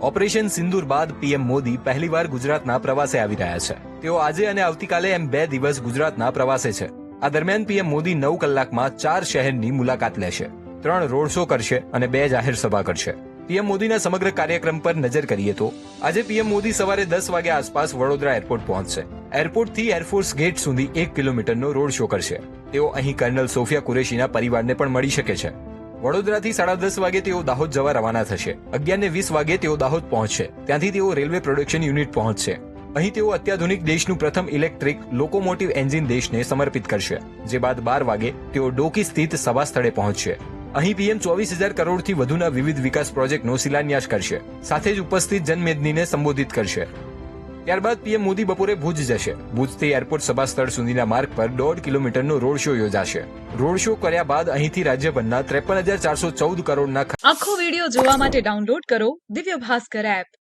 Operation સિંદૂર બાદ PM Modi પહેલીવાર ગુજરાતના પ્રવાસે આવી રહ્યા છે. તેઓ આજે અને આવતીકાલે એમ 2 દિવસ ગુજરાતના પ્રવાસે છે. આ દરમિયાન પીએમ મોદી 9 કલાકમાં 4 શહેરની મુલાકાત લેશે, 3 રોડ શો કરશે અને 2 જાહેર સભા કરશે. પીએમ મોદીના સમગ્ર કાર્યક્રમ પર નજર કરીએ તો આજે પીએમ મોદી સવારે 10 વાગ્યા આસપાસ વડોદરા એરપોર્ટ પહોંચશે. એરપોર્ટથી એરફોર્સ ગેટ સુધી 1 કિલોમીટરનો રોડ શો કરશે. તેઓ અહીં કર્નલ સોફિયા કુરેશીના પરિવારને પણ મળી શકે છે. વડોદરાથી 10:30 વાગે તેઓ દાહોદ જવા રવાના થશે. 11:20 વાગે તેઓ દાહોદ પહોંચશે. ત્યાંથી તેઓ રેલવે પ્રોડક્શન યુનિટ પહોંચશે. અહીં તેઓ અત્યાધુનિક દેશનું પ્રથમ ઇલેક્ટ્રિક લોકોમોટિવ એન્જિન દેશને સમર્પિત કરશે. જે બાદ 12 વાગે તેઓ ડોકી સ્થિત સભા સ્થળે પહોંચશે. અહીં પીએમ 24,000 કરોડથી વધુના વિવિધ વિકાસ પ્રોજેક્ટનો શિલાન્યાસ કરશે. સાથે જ ઉપસ્થિત જનમેદનીને સંબોધિત કરશે. ત્યારબાદ પીએમ મોદી બપોરે ભુજ જશે. ભુજથી એરપોર્ટ સભા સ્થળ સુધીના માર્ગ પર 1.5 કિલોમીટરનો રોડ શો યોજાશે. રોડ શો કર્યા બાદ અહીંથી રાજ્યભરના 53,414 કરોડના આખો વિડિયો જોવા માટે ડાઉનલોડ કરો દિવ્ય ભાસ્કર એપ.